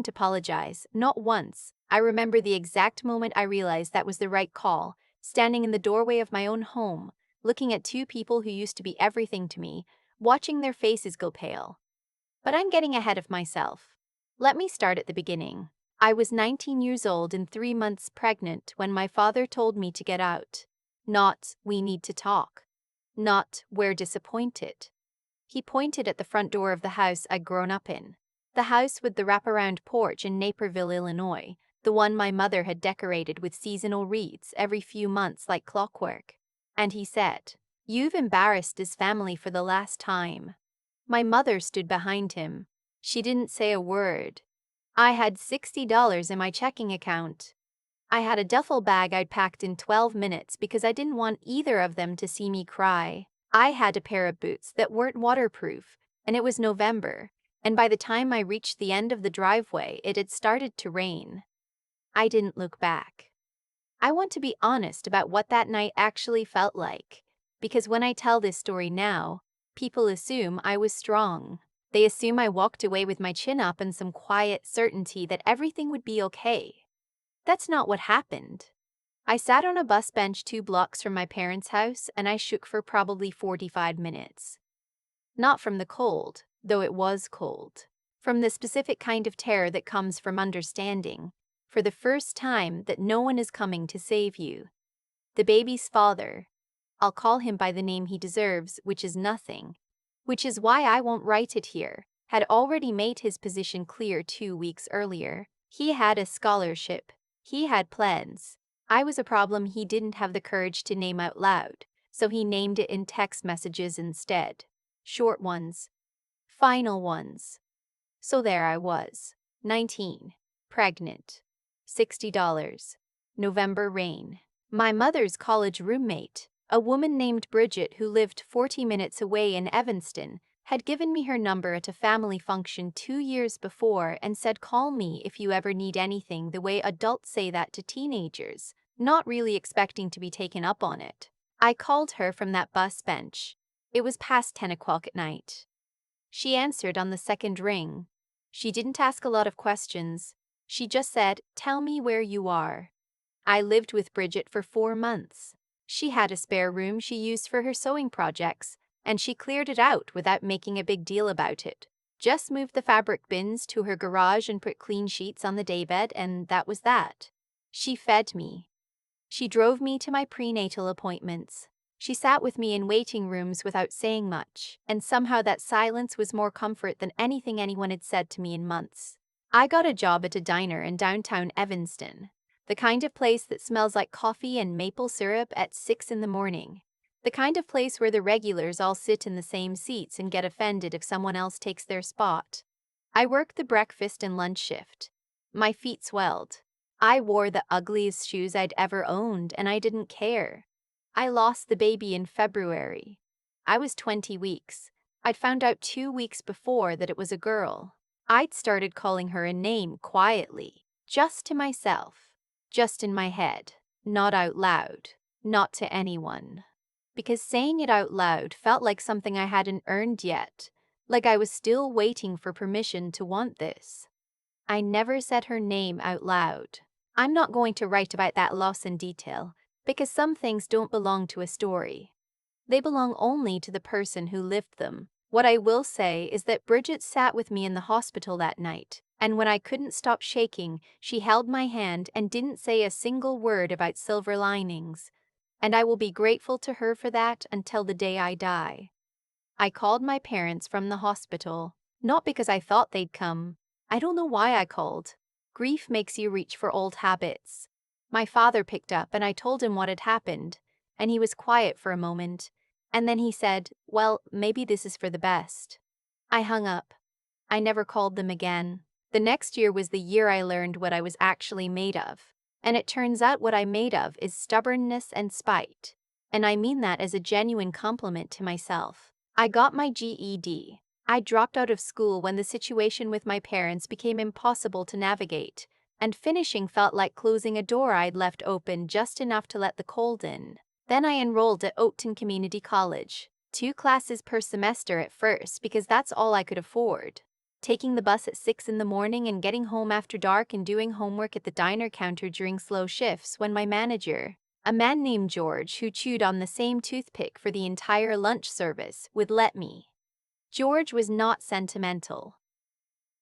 apologize, not once. I remember the exact moment I realized that was the right call, standing in the doorway of my own home, looking at two people who used to be everything to me, watching their faces go pale. But I'm getting ahead of myself. Let me start at the beginning. I was 19 years old and 3 months pregnant when my father told me to get out. Not, we need to talk. Not, we're disappointed. He pointed at the front door of the house I'd grown up in. The house with the wraparound porch in Naperville, Illinois, the one my mother had decorated with seasonal wreaths every few months like clockwork. And he said, "You've embarrassed this family for the last time." My mother stood behind him. She didn't say a word. I had $60 in my checking account. I had a duffel bag I'd packed in 12 minutes because I didn't want either of them to see me cry. I had a pair of boots that weren't waterproof, and it was November, and by the time I reached the end of the driveway, it had started to rain. I didn't look back. I want to be honest about what that night actually felt like, because when I tell this story now, people assume I was strong. They assume I walked away with my chin up and some quiet certainty that everything would be okay. That's not what happened. I sat on a bus bench 2 blocks from my parents' house and I shook for probably 45 minutes. Not from the cold, though it was cold. From the specific kind of terror that comes from understanding, for the first time, that no one is coming to save you. The baby's father, I'll call him by the name he deserves, which is nothing, which is why I won't write it here, had already made his position clear 2 weeks earlier. He had a scholarship. He had plans. I was a problem he didn't have the courage to name out loud, so he named it in text messages instead. Short ones. Final ones. So there I was, 19, pregnant, $60, November rain. My mother's college roommate, a woman named Bridget who lived 40 minutes away in Evanston, had given me her number at a family function 2 years before and said, "Call me if you ever need anything," the way adults say that to teenagers, not really expecting to be taken up on it. I called her from that bus bench. It was past 10 o'clock at night. She answered on the second ring. She didn't ask a lot of questions. She just said, "Tell me where you are." I lived with Bridget for 4 months. She had a spare room she used for her sewing projects, and she cleared it out without making a big deal about it. Just moved the fabric bins to her garage and put clean sheets on the daybed, and that was that. She fed me. She drove me to my prenatal appointments. She sat with me in waiting rooms without saying much, and somehow that silence was more comfort than anything anyone had said to me in months. I got a job at a diner in downtown Evanston, the kind of place that smells like coffee and maple syrup at 6 in the morning. The kind of place where the regulars all sit in the same seats and get offended if someone else takes their spot. I worked the breakfast and lunch shift. My feet swelled. I wore the ugliest shoes I'd ever owned, and I didn't care. I lost the baby in February. I was 20 weeks. I'd found out 2 weeks before that it was a girl. I'd started calling her a name quietly, just to myself, just in my head, not out loud, not to anyone. Because saying it out loud felt like something I hadn't earned yet, like I was still waiting for permission to want this. I never said her name out loud. I'm not going to write about that loss in detail, because some things don't belong to a story. They belong only to the person who lived them. What I will say is that Bridget sat with me in the hospital that night, and when I couldn't stop shaking, she held my hand and didn't say a single word about silver linings. And I will be grateful to her for that until the day I die. I called my parents from the hospital, not because I thought they'd come. I don't know why I called. Grief makes you reach for old habits. My father picked up and I told him what had happened, and he was quiet for a moment, and then he said, "Well, maybe this is for the best." I hung up. I never called them again. The next year was the year I learned what I was actually made of. And it turns out what I'm made of is stubbornness and spite. And I mean that as a genuine compliment to myself. I got my GED. I dropped out of school when the situation with my parents became impossible to navigate, and finishing felt like closing a door I'd left open just enough to let the cold in. Then I enrolled at Oakton Community College, 2 classes per semester at first because that's all I could afford. taking the bus at 6 in the morning and getting home after dark and doing homework at the diner counter during slow shifts when my manager, a man named George who chewed on the same toothpick for the entire lunch service, would let me. George was not sentimental.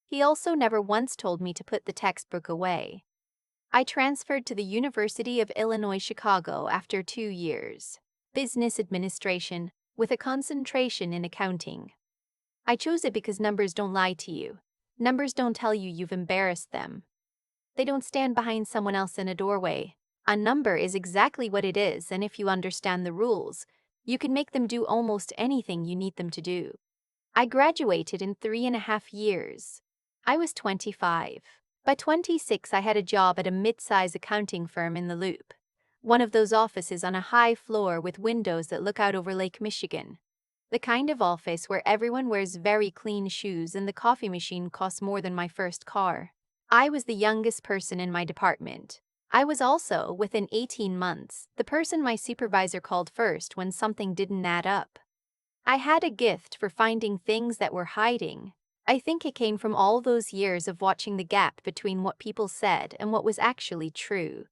He also never once told me to put the textbook away. I transferred to the University of Illinois Chicago after 2 years. Business administration, with a concentration in accounting. I chose it because numbers don't lie to you. Numbers don't tell you you've embarrassed them. They don't stand behind someone else in a doorway. A number is exactly what it is, and if you understand the rules, you can make them do almost anything you need them to do. I graduated in 3.5 years. I was 25. By 26, I had a job at a mid-size accounting firm in the Loop, one of those offices on a high floor with windows that look out over Lake Michigan. The kind of office where everyone wears very clean shoes and the coffee machine costs more than my first car. I was the youngest person in my department. I was also, within 18 months, the person my supervisor called first when something didn't add up. I had a gift for finding things that were hiding. I think it came from all those years of watching the gap between what people said and what was actually true.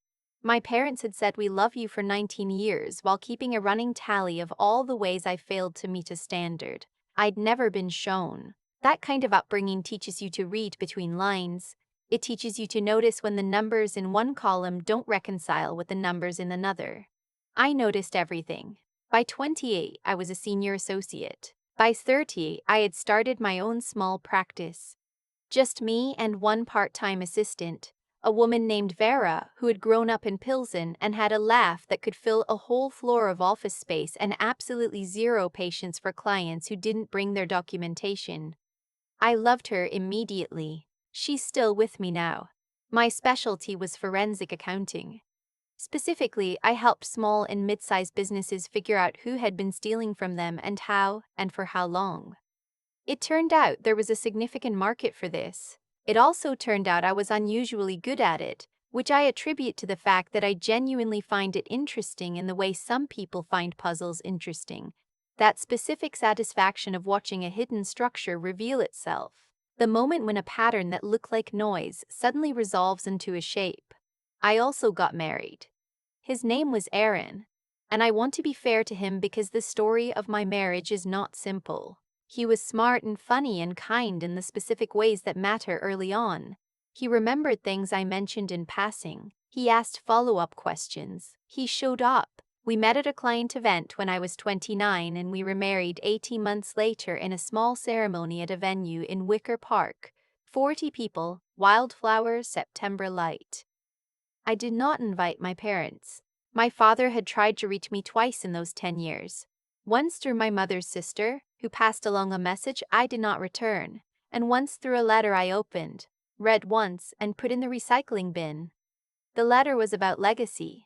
My parents had said we love you for 19 years while keeping a running tally of all the ways I failed to meet a standard I'd never been shown. That kind of upbringing teaches you to read between lines. It teaches you to notice when the numbers in one column don't reconcile with the numbers in another. I noticed everything. By 28, I was a senior associate. By 30, I had started my own small practice. Just me and one part-time assistant, a woman named Vera who had grown up in Pilsen and had a laugh that could fill a whole floor of office space, and absolutely zero patience for clients who didn't bring their documentation. I loved her immediately. She's still with me now. My specialty was forensic accounting. Specifically, I helped small and mid-sized businesses figure out who had been stealing from them and how, and for how long. It turned out there was a significant market for this. It also turned out I was unusually good at it, which I attribute to the fact that I genuinely find it interesting in the way some people find puzzles interesting. That specific satisfaction of watching a hidden structure reveal itself. The moment when a pattern that looked like noise suddenly resolves into a shape. I also got married. His name was Aaron, and I want to be fair to him because the story of my marriage is not simple. He was smart and funny and kind in the specific ways that matter early on. He remembered things I mentioned in passing. He asked follow-up questions. He showed up. We met at a client event when I was 29, and we were married 18 months later in a small ceremony at a venue in Wicker Park. 40 people, wildflowers, September light. I did not invite my parents. My father had tried to reach me twice in those 10 years. Once through my mother's sister, who passed along a message I did not return, and once through a letter I opened, read once, and put in the recycling bin. The letter was about legacy.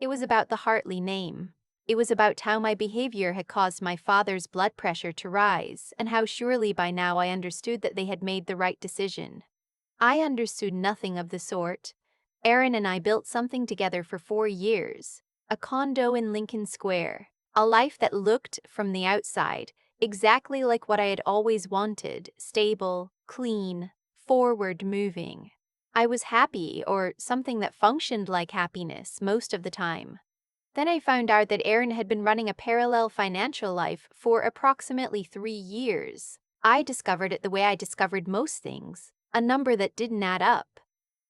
It was about the Hartley name. It was about how my behavior had caused my father's blood pressure to rise, and how surely by now I understood that they had made the right decision. I understood nothing of the sort. Aaron and I built something together for 4 years, a condo in Lincoln Square, a life that looked, from the outside, exactly like what I had always wanted: stable, clean, forward-moving. I was happy, or something that functioned like happiness, most of the time. Then I found out that Aaron had been running a parallel financial life for approximately 3 years. I discovered it the way I discovered most things: a number that didn't add up.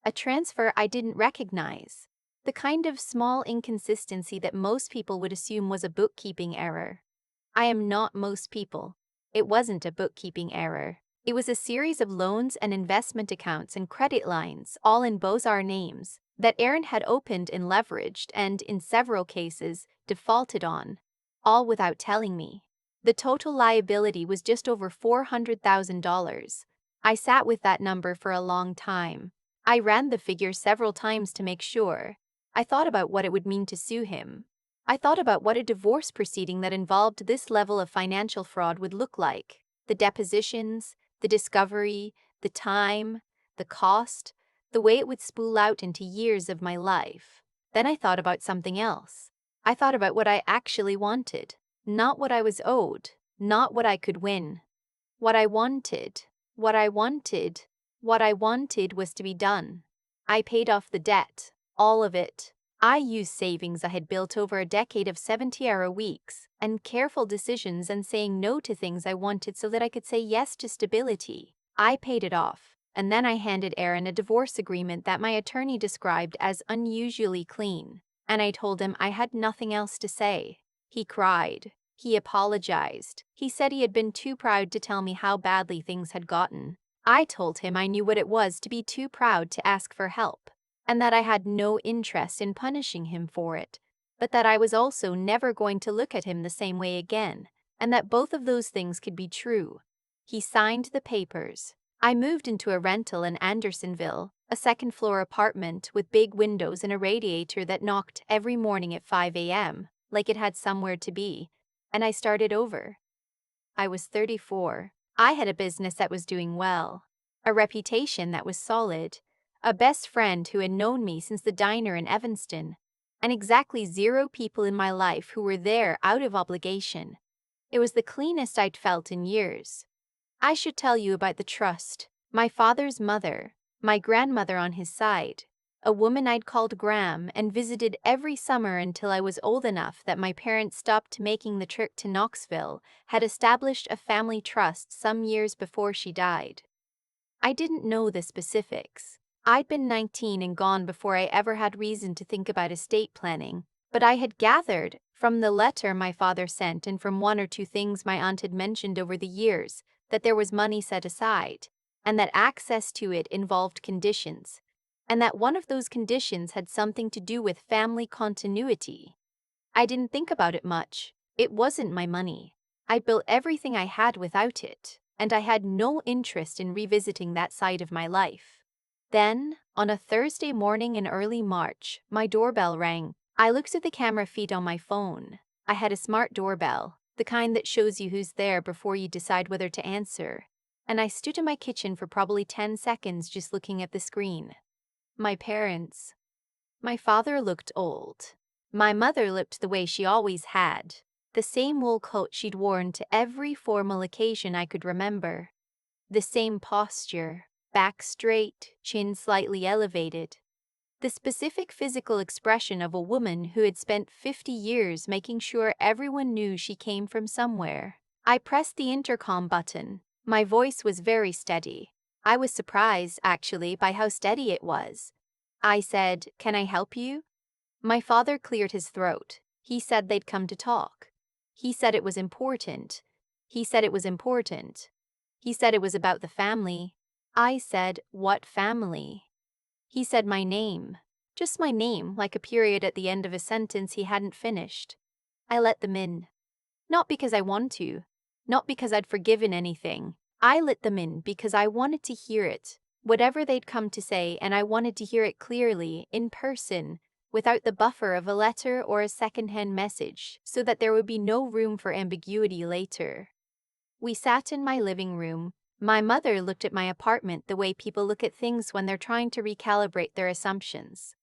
A transfer I didn't recognize. The kind of small inconsistency that most people would assume was a bookkeeping error. I am not most people. It wasn't a bookkeeping error. It was a series of loans and investment accounts and credit lines, all in both our names, that Aaron had opened and leveraged and, in several cases, defaulted on, all without telling me. The total liability was just over $400,000. I sat with that number for a long time. I ran the figure several times to make sure. I thought about what it would mean to sue him. I thought about what a divorce proceeding that involved this level of financial fraud would look like. The depositions, the discovery, the time, the cost, the way it would spool out into years of my life. Then I thought about something else. I thought about what I actually wanted, not what I was owed, not what I could win. What I wanted. What I wanted, what I wanted was to be done. I paid off the debt, all of it. I used savings I had built over a decade of 70-hour weeks and careful decisions and saying no to things I wanted so that I could say yes to stability. I paid it off, and then I handed Aaron a divorce agreement that my attorney described as unusually clean, and I told him I had nothing else to say. He cried. He apologized. He said he had been too proud to tell me how badly things had gotten. I told him I knew what it was to be too proud to ask for help, and that I had no interest in punishing him for it, but that I was also never going to look at him the same way again, and that both of those things could be true. He signed the papers. I moved into a rental in Andersonville, a second-floor apartment with big windows and a radiator that knocked every morning at 5 a.m., like it had somewhere to be, and I started over. I was 34. I had a business that was doing well, a reputation that was solid, a best friend who had known me since the diner in Evanston, and exactly 0 people in my life who were there out of obligation. It was the cleanest I'd felt in years. I should tell you about the trust. My father's mother, my grandmother on his side, a woman I'd called Gram and visited every summer until I was old enough that my parents stopped making the trip to Knoxville, had established a family trust some years before she died. I didn't know the specifics. I'd been 19 and gone before I ever had reason to think about estate planning, but I had gathered, from the letter my father sent and from 1 or 2 things my aunt had mentioned over the years, that there was money set aside, and that access to it involved conditions, and that one of those conditions had something to do with family continuity. I didn't think about it much. It wasn't my money. I built everything I had without it, and I had no interest in revisiting that side of my life. Then, on a Thursday morning in early March, my doorbell rang. I looked at the camera feed on my phone. I had a smart doorbell, the kind that shows you who's there before you decide whether to answer, and I stood in my kitchen for probably 10 seconds just looking at the screen. My parents. My father looked old. My mother looked the way she always had, the same wool coat she'd worn to every formal occasion I could remember. The same posture, back straight, chin slightly elevated. The specific physical expression of a woman who had spent 50 years making sure everyone knew she came from somewhere. I pressed the intercom button. My voice was very steady. I was surprised, actually, by how steady it was. I said, "Can I help you?" My father cleared his throat. He said they'd come to talk. He said it was important. He said it was important. He said it was about the family. I said, "What family?" He said my name. Just my name, like a period at the end of a sentence he hadn't finished. I let them in. Not because I want to. Not because I'd forgiven anything. I let them in because I wanted to hear it, whatever they'd come to say, and I wanted to hear it clearly, in person, without the buffer of a letter or a second-hand message, so that there would be no room for ambiguity later. We sat in my living room. My mother looked at my apartment the way people look at things when they're trying to recalibrate their assumptions.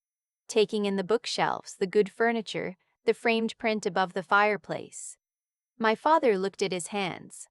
Taking in the bookshelves, the good furniture, the framed print above the fireplace. My father looked at his hands.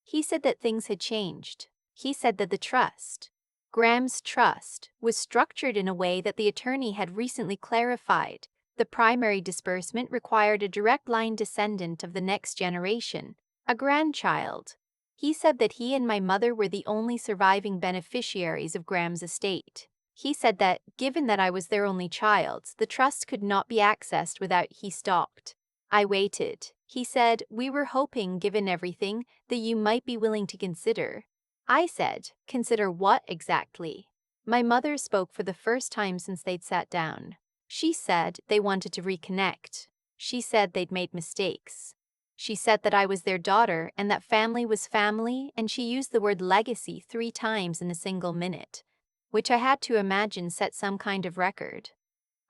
He said that things had changed. He said that the trust, Graham's trust, was structured in a way that the attorney had recently clarified. The primary disbursement required a direct line descendant of the next generation, a grandchild. He said that he and my mother were the only surviving beneficiaries of Graham's estate. He said that, given that I was their only child, the trust could not be accessed without he stopped. I waited. He said, "We were hoping, given everything, that you might be willing to consider." I said, "Consider what exactly?" My mother spoke for the first time since they'd sat down. She said they wanted to reconnect. She said they'd made mistakes. She said that I was their daughter and that family was family, and she used the word legacy 3 times in a single minute, which I had to imagine set some kind of record.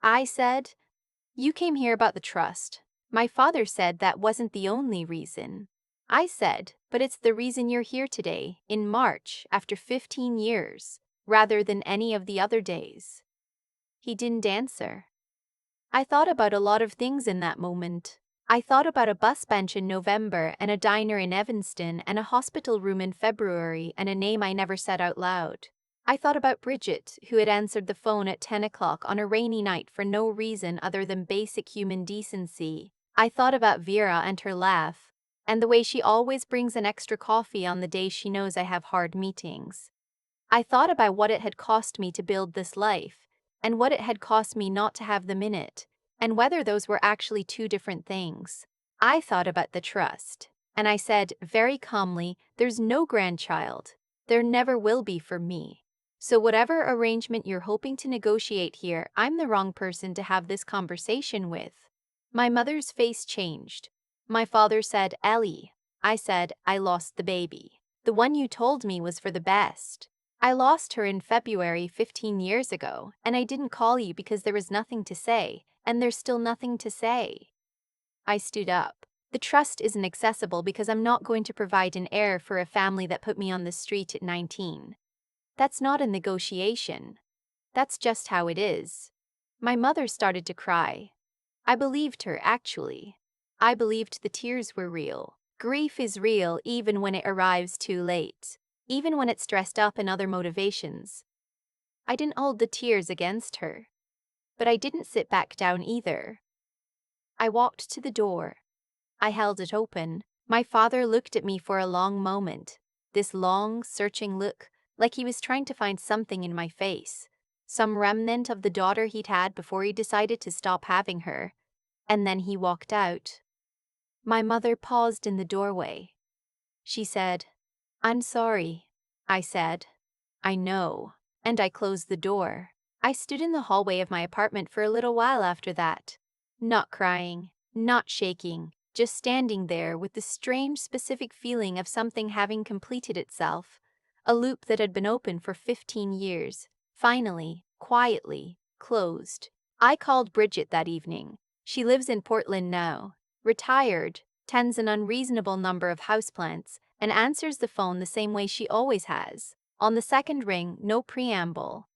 I said, "You came here about the trust. My father said that wasn't the only reason." I said, "But it's the reason you're here today, in March, after 15 years, rather than any of the other days." He didn't answer. I thought about a lot of things in that moment. I thought about a bus bench in November and a diner in Evanston and a hospital room in February and a name I never said out loud. I thought about Bridget, who had answered the phone at 10 o'clock on a rainy night for no reason other than basic human decency. I thought about Vera and her laugh, and the way she always brings an extra coffee on the day she knows I have hard meetings. I thought about what it had cost me to build this life, and what it had cost me not to have them in it, and whether those were actually two different things. I thought about the trust, and I said very calmly, there's no grandchild. There never will be for me. So whatever arrangement you're hoping to negotiate here, I'm the wrong person to have this conversation with. My mother's face changed. My father said, Ellie. I said, I lost the baby. The one you told me was for the best. I lost her in February 15 years ago, and I didn't call you because there was nothing to say, and there's still nothing to say. I stood up. The trust isn't accessible because I'm not going to provide an heir for a family that put me on the street at 19. That's not a negotiation. That's just how it is. My mother started to cry. I believed her, actually. I believed the tears were real. Grief is real even when it arrives too late, even when it's dressed up in other motivations. I didn't hold the tears against her, but I didn't sit back down either. I walked to the door. I held it open. My father looked at me for a long moment, this long, searching look, like he was trying to find something in my face, some remnant of the daughter he'd had before he decided to stop having her, and then he walked out. My mother paused in the doorway. She said, I'm sorry. I said, I know, and I closed the door. I stood in the hallway of my apartment for a little while after that, not crying, not shaking, just standing there with the strange specific feeling of something having completed itself, a loop that had been open for 15 years, finally, quietly, closed. I called Bridget that evening. She lives in Portland now, retired, tends an unreasonable number of houseplants, and answers the phone the same way she always has. On the second ring, no preamble.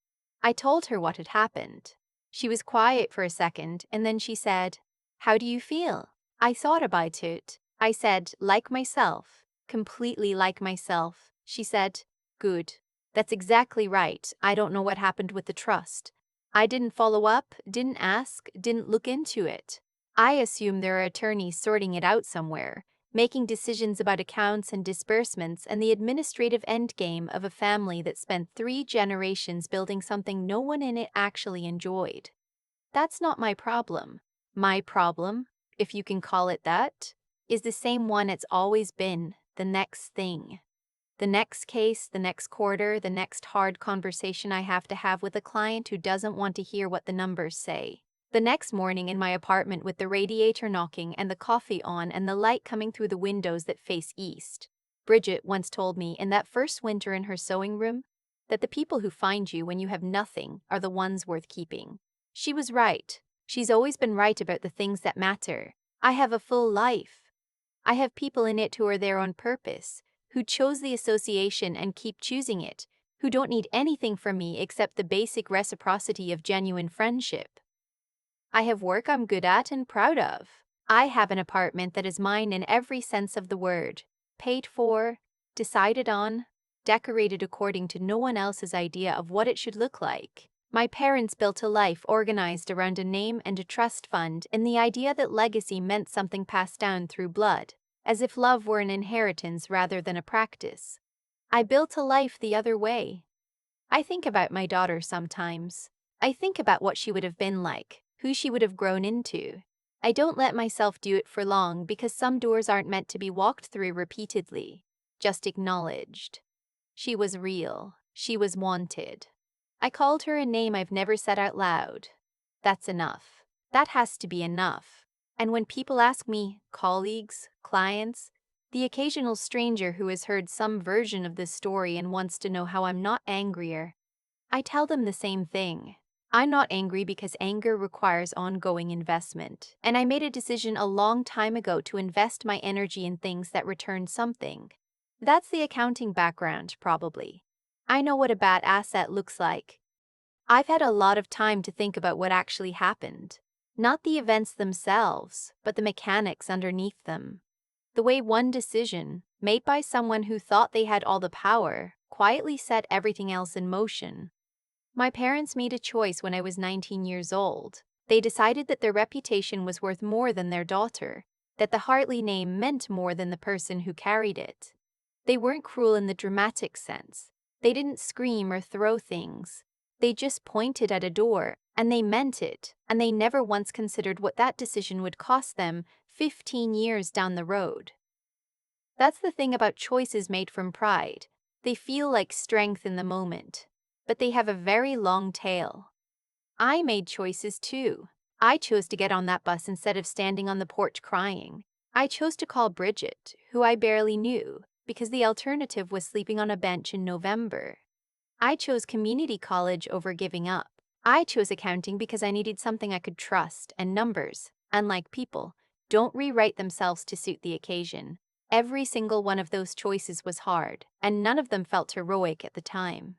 I told her what had happened. She was quiet for a second, and then she said, How do you feel? I thought about it. I said, like myself, completely like myself. She said, Good. That's exactly right. I don't know what happened with the trust. I didn't follow up, didn't ask, didn't look into it. I assume there are attorneys sorting it out somewhere, making decisions about accounts and disbursements and the administrative endgame of a family that spent 3 generations building something no one in it actually enjoyed. That's not my problem. My problem, if you can call it that, is the same one it's always been, the next thing. The next case, the next quarter, the next hard conversation I have to have with a client who doesn't want to hear what the numbers say. The next morning in my apartment with the radiator knocking and the coffee on and the light coming through the windows that face east. Bridget once told me in that first winter in her sewing room that the people who find you when you have nothing are the ones worth keeping. She was right. She's always been right about the things that matter. I have a full life. I have people in it who are there on purpose, who chose the association and keep choosing it, who don't need anything from me except the basic reciprocity of genuine friendship. I have work I'm good at and proud of. I have an apartment that is mine in every sense of the word, paid for, decided on, decorated according to no one else's idea of what it should look like. My parents built a life organized around a name and a trust fund and the idea that legacy meant something passed down through blood, as if love were an inheritance rather than a practice. I built a life the other way. I think about my daughter sometimes. I think about what she would have been like, who she would have grown into. I don't let myself do it for long because some doors aren't meant to be walked through repeatedly, just acknowledged. She was real. She was wanted. I called her a name I've never said out loud. That's enough. That has to be enough. And when people ask me, colleagues, clients, the occasional stranger who has heard some version of this story and wants to know how I'm not angrier, I tell them the same thing. I'm not angry because anger requires ongoing investment, and I made a decision a long time ago to invest my energy in things that return something. That's the accounting background, probably. I know what a bad asset looks like. I've had a lot of time to think about what actually happened. Not the events themselves, but the mechanics underneath them. The way one decision, made by someone who thought they had all the power, quietly set everything else in motion. My parents made a choice when I was 19 years old. They decided that their reputation was worth more than their daughter, that the Hartley name meant more than the person who carried it. They weren't cruel in the dramatic sense. They didn't scream or throw things. They just pointed at a door, and they meant it, and they never once considered what that decision would cost them 15 years down the road. That's the thing about choices made from pride. They feel like strength in the moment, but they have a very long tail. I made choices too. I chose to get on that bus instead of standing on the porch crying. I chose to call Bridget, who I barely knew, because the alternative was sleeping on a bench in November. I chose community college over giving up. I chose accounting because I needed something I could trust, and numbers, unlike people, don't rewrite themselves to suit the occasion. Every single one of those choices was hard, and none of them felt heroic at the time.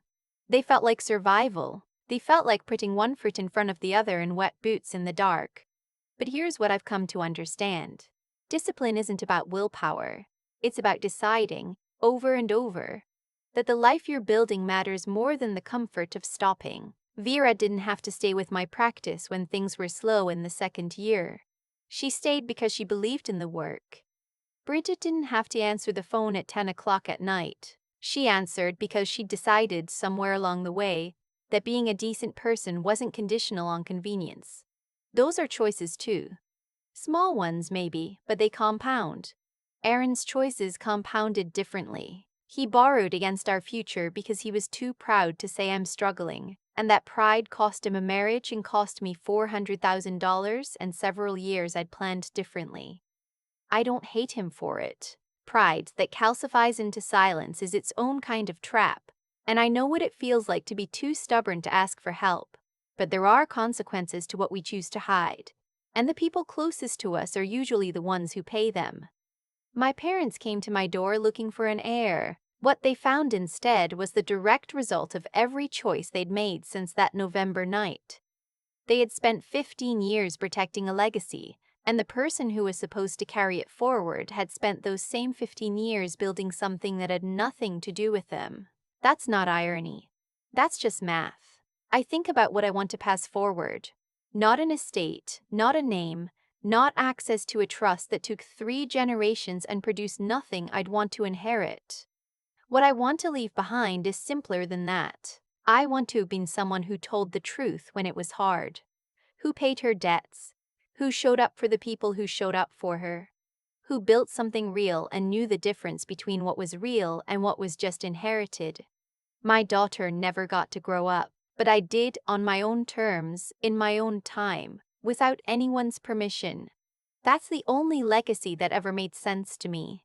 They felt like survival. They felt like putting one foot in front of the other in wet boots in the dark. But here's what I've come to understand. Discipline isn't about willpower. It's about deciding, over and over, that the life you're building matters more than the comfort of stopping. Vera didn't have to stay with my practice when things were slow in the second year. She stayed because she believed in the work. Bridget didn't have to answer the phone at 10 o'clock at night. She answered because she decided somewhere along the way that being a decent person wasn't conditional on convenience. Those are choices too. Small ones maybe, but they compound. Aaron's choices compounded differently. He borrowed against our future because he was too proud to say I'm struggling, and that pride cost him a marriage and cost me $400,000 and several years I'd planned differently. I don't hate him for it. Pride that calcifies into silence is its own kind of trap, and I know what it feels like to be too stubborn to ask for help. But there are consequences to what we choose to hide, and the people closest to us are usually the ones who pay them. My parents came to my door looking for an heir. What they found instead was the direct result of every choice they'd made since that November night. They had spent 15 years protecting a legacy, and the person who was supposed to carry it forward had spent those same 15 years building something that had nothing to do with them. That's not irony. That's just math. I think about what I want to pass forward. Not an estate, not a name, not access to a trust that took 3 generations and produced nothing I'd want to inherit. What I want to leave behind is simpler than that. I want to have been someone who told the truth when it was hard, who paid her debts, who showed up for the people who showed up for her, who built something real and knew the difference between what was real and what was just inherited. My daughter never got to grow up, but I did on my own terms, in my own time, without anyone's permission. That's the only legacy that ever made sense to me.